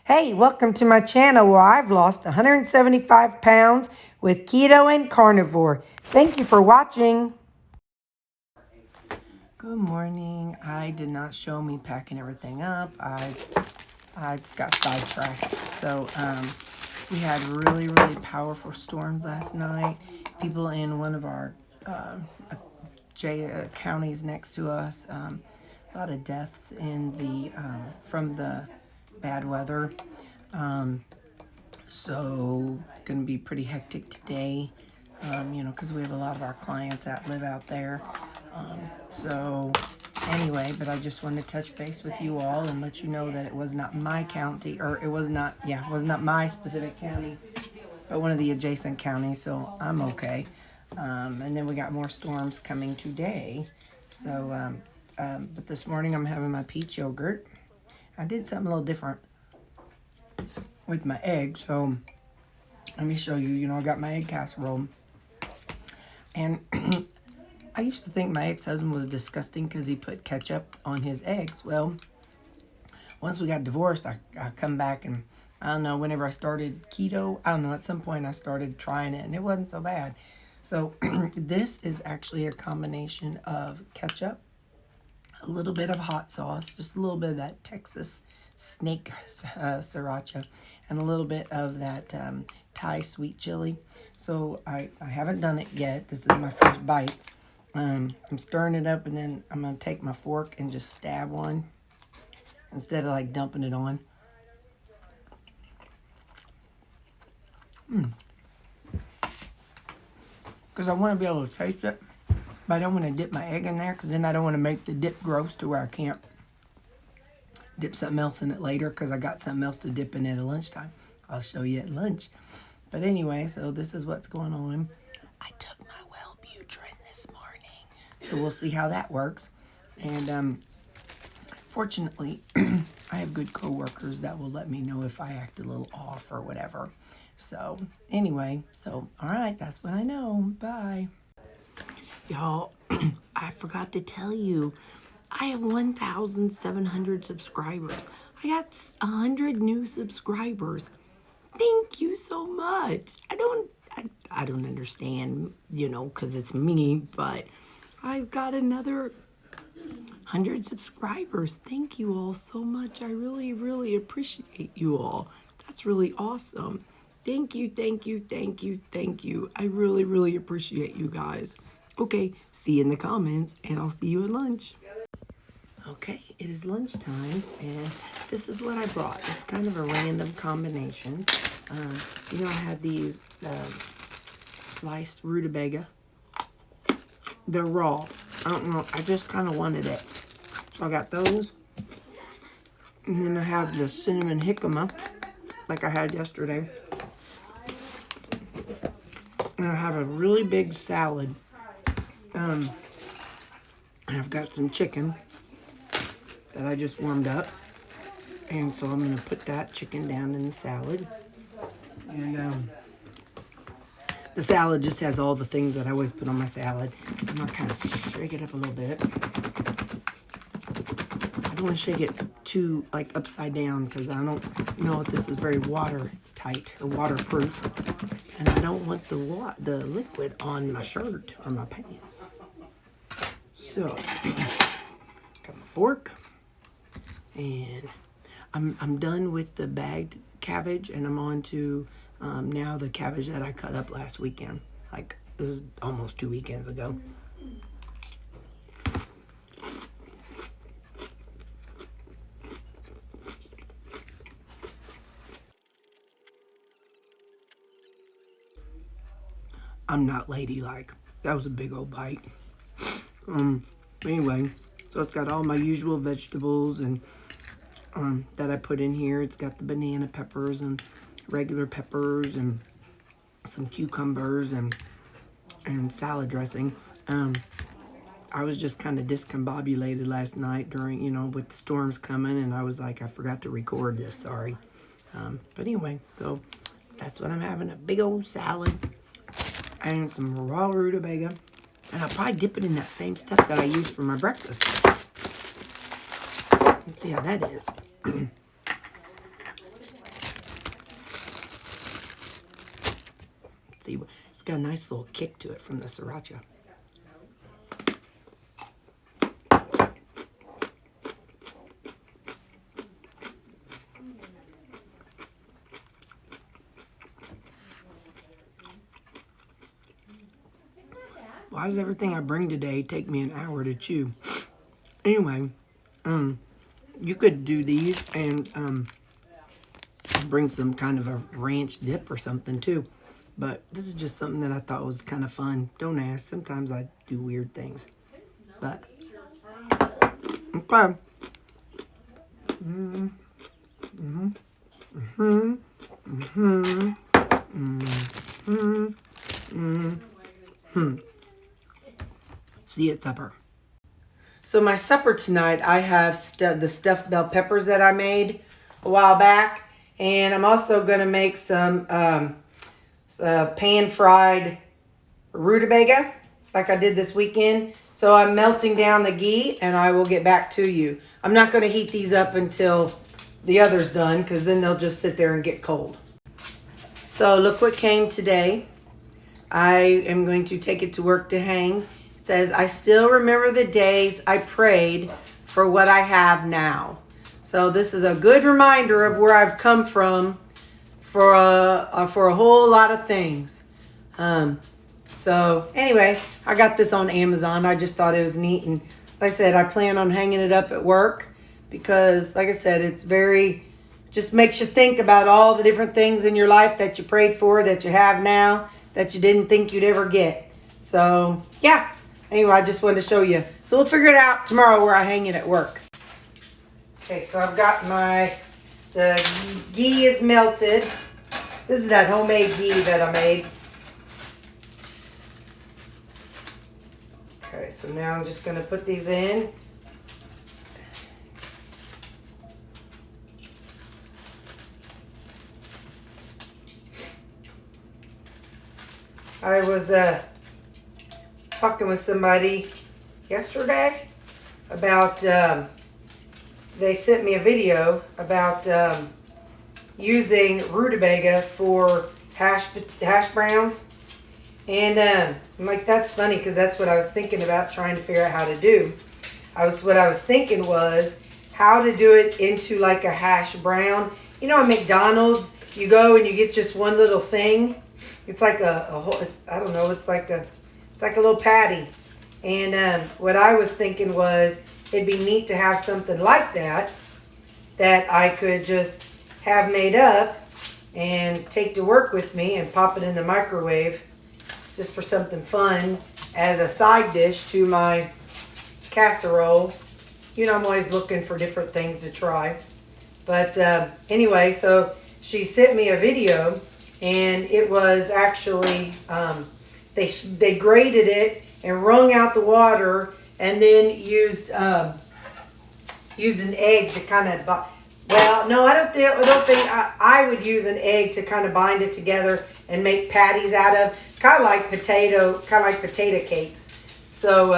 Hey, welcome to my channel where I've lost 175 pounds with keto and carnivore. Thank you for watching. Good morning. I did not show me packing everything up. I got sidetracked. So we had really powerful storms last night. People in one of our counties next to us. A lot of deaths in the from the bad weather. So gonna be pretty hectic today, because we have a lot of our clients that live out there. So anyway, but I just wanted to touch base with you all and let you know that it was not my county, or it was not my specific county, but one of the adjacent counties, so I'm okay. And then we got more storms coming today. So, but this morning I'm having my peach yogurt. I did something a little different with my eggs. So let me show you. I got my egg casserole. And I used to think my ex-husband was disgusting because he put ketchup on his eggs. Well, once we got divorced, I come back and I don't know, whenever I started keto, I don't know, at some point I started trying it and it wasn't so bad. So this is actually a combination of ketchup, a little bit of hot sauce, just a little bit of that Texas snake sriracha, and a little bit of that Thai sweet chili. So I haven't done it yet. This is my first bite. I'm stirring it up, and then I'm going to take my fork and just stab one instead of like dumping it on. Because I want to be able to taste it, but I don't want to dip my egg in there, because then I don't want to make the dip gross to where I can't dip something else in it later, because I got something else to dip in it at lunchtime. I'll show you at lunch. But anyway, so this is what's going on. I took my Wellbutrin this morning, so we'll see how that works. And fortunately, I have good coworkers that will let me know if I act a little off or whatever. So anyway, so all right, that's what I know. Bye. Y'all, I forgot to tell you, I have 1,700 subscribers. I got 100 new subscribers. Thank you so much. I don't understand, because it's me, but I've got another 100 subscribers. Thank you all so much. I really appreciate you all. That's really awesome. Thank you. I really appreciate you guys. Okay, see you in the comments, and I'll see you at lunch. Okay, it is lunchtime, and this is what I brought. It's kind of a random combination. I had these sliced rutabaga. They're raw. I don't know. I just kind of wanted it. So I got those. And then I have the cinnamon jicama, like I had yesterday. And I have a really big salad. And I've got some chicken that I just warmed up. And so I'm going to put that chicken down in the salad. And the salad just has all the things that I always put on my salad. So I'm going to kind of shake it up a little bit. I don't want to shake it too, like, upside down, because I don't know if this is very watertight or waterproof. And I don't want the liquid on my shirt or my pants. So, got my fork. And I'm done with the bagged cabbage, and I'm on to now the cabbage that I cut up last weekend. Like, this is almost 2 weekends ago. I'm not ladylike. That was a big old bite. Anyway, so it's got all my usual vegetables and that I put in here. It's got the banana peppers and regular peppers and some cucumbers and salad dressing. I was just kind of discombobulated last night during, with the storms coming, and I was like, I forgot to record this, sorry. But anyway, so that's what I'm having, a big old salad and some raw rutabaga. And I'll probably dip it in that same stuff that I use for my breakfast. Let's see how that is. See, it's got a nice little kick to it from the sriracha. Why does everything I bring today take me an hour to chew? Anyway, you could do these and bring some kind of a ranch dip or something too. But this is just something that I thought was kind of fun. Don't ask. Sometimes I do weird things. But, okay. See you at supper. So my supper tonight, I have the stuffed bell peppers that I made a while back. And I'm also going to make some pan-fried rutabaga like I did this weekend. So I'm melting down the ghee and I will get back to you. I'm not going to heat these up until the other's done because then they'll just sit there and get cold. So look what came today. I am going to take it to work to hang. It says, I still remember the days I prayed for what I have now. So this is a good reminder of where I've come from for a whole lot of things. So anyway, I got this on Amazon. I just thought it was neat. And like I said, I plan on hanging it up at work because, like I said, it's just makes you think about all the different things in your life that you prayed for, that you have now, that you didn't think you'd ever get. So yeah, anyway, I just wanted to show you. So we'll figure it out tomorrow where I hang it at work. Okay, so I've got the ghee is melted. This is that homemade ghee that I made. Okay, so now I'm just going to put these in. I was talking with somebody yesterday about... they sent me a video about using rutabaga for hash browns. And I'm like, that's funny because that's what I was thinking about trying to figure out how to do. What I was thinking was how to do it into like a hash brown. You know, at McDonald's, you go and you get just one little thing. It's like a whole, I don't know, it's like a little patty. And what I was thinking was, it'd be neat to have something like that I could just have made up and take to work with me and pop it in the microwave just for something fun as a side dish to my casserole. You know, I'm always looking for different things to try. But anyway, so she sent me a video and it was actually, they grated it and wrung out the water and then used an egg to kind of, well, no, I don't think I would use an egg to kind of bind it together and make patties out of, kind of like potato cakes. So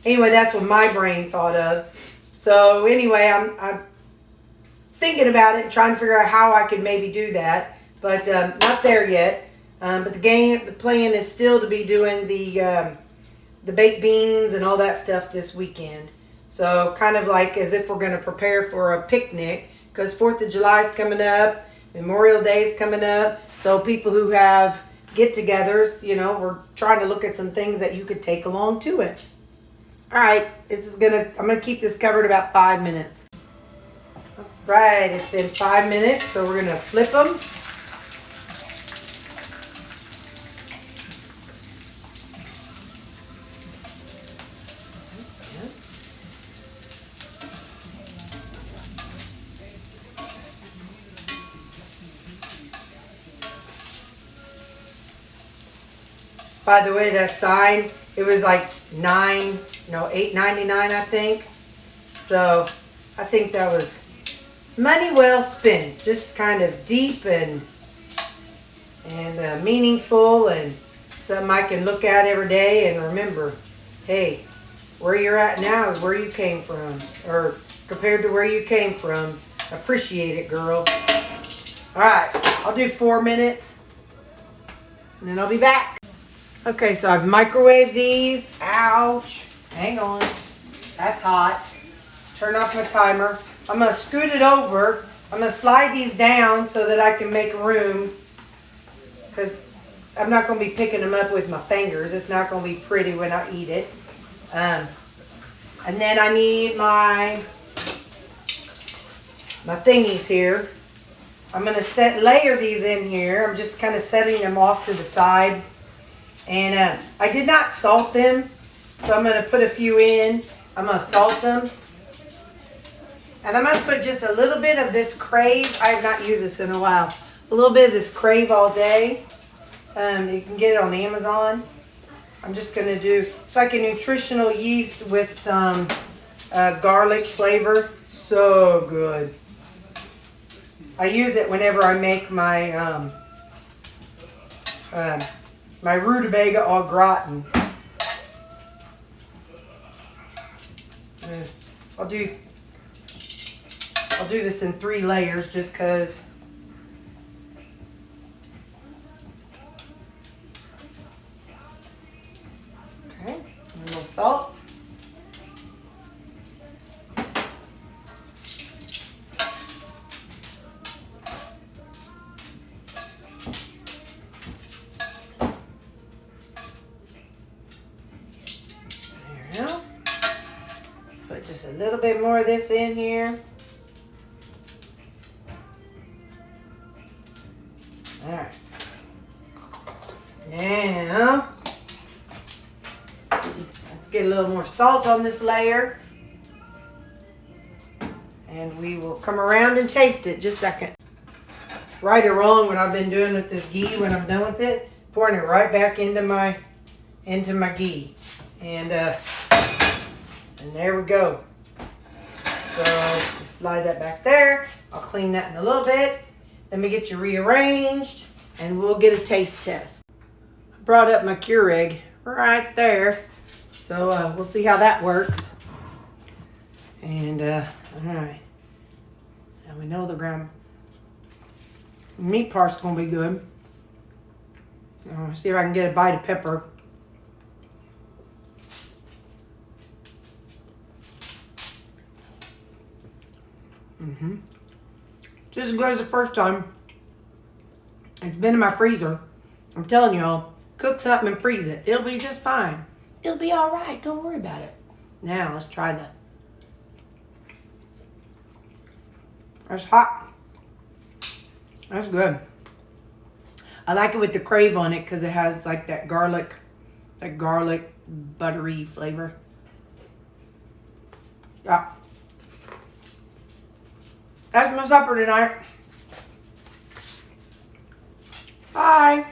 anyway, that's what my brain thought of. So anyway, I'm thinking about it and trying to figure out how I could maybe do that, but not there yet. But the plan is still to be doing the baked beans and all that stuff this weekend. So kind of like as if we're going to prepare for a picnic because 4th of July is coming up, Memorial Day is coming up. So people who have get-togethers, you know, we're trying to look at some things that you could take along to it. All right, I'm going to keep this covered about 5 minutes. All right, it's been 5 minutes, so we're going to flip them. By the way, that sign, it was like $8.99, I think. So I think that was money well spent. Just kind of deep and meaningful and something I can look at every day and remember, hey, where you're at now is where you came from. Or compared to where you came from. Appreciate it, girl. All right, I'll do 4 minutes. and then I'll be back. Okay, so I've microwaved these. Ouch. Hang on. That's hot. Turn off my timer. I'm going to scoot it over. I'm going to slide these down so that I can make room, because I'm not going to be picking them up with my fingers. It's not going to be pretty when I eat it. And then I need my thingies here. I'm going to layer these in here. I'm just kind of setting them off to the side. And I did not salt them, so I'm going to put a few in. I'm going to salt them. And I'm going to put just a little bit of this Crave. I have not used this in a while. A little bit of this Crave all day. You can get it on Amazon. I'm just going to do, it's like a nutritional yeast with some garlic flavor. So good. I use it whenever I make my my Rutabaga au gratin. I'll do this in 3 layers just because. Okay, and a little salt. Put just a little bit more of this in here. Alright. Now, let's get a little more salt on this layer. And we will come around and taste it. Just a second. Right or wrong, what I've been doing with this ghee when I'm done with it, pouring it right back into my ghee. And there we go. So slide that back there. I'll clean that in a little bit. Let me get you rearranged and we'll get a taste test. I brought up my Keurig right there. So we'll see how that works. And all right. And we know the ground meat part's gonna be good. See if I can get a bite of pepper. Just as good as the first time. It's been in my freezer. I'm telling y'all, cook something and freeze it. It'll be just fine. It'll be all right. Don't worry about it. Now let's try the. That's hot. That's good. I like it with the Crave on it because it has like that garlic buttery flavor. Yeah. That's my supper tonight. Bye.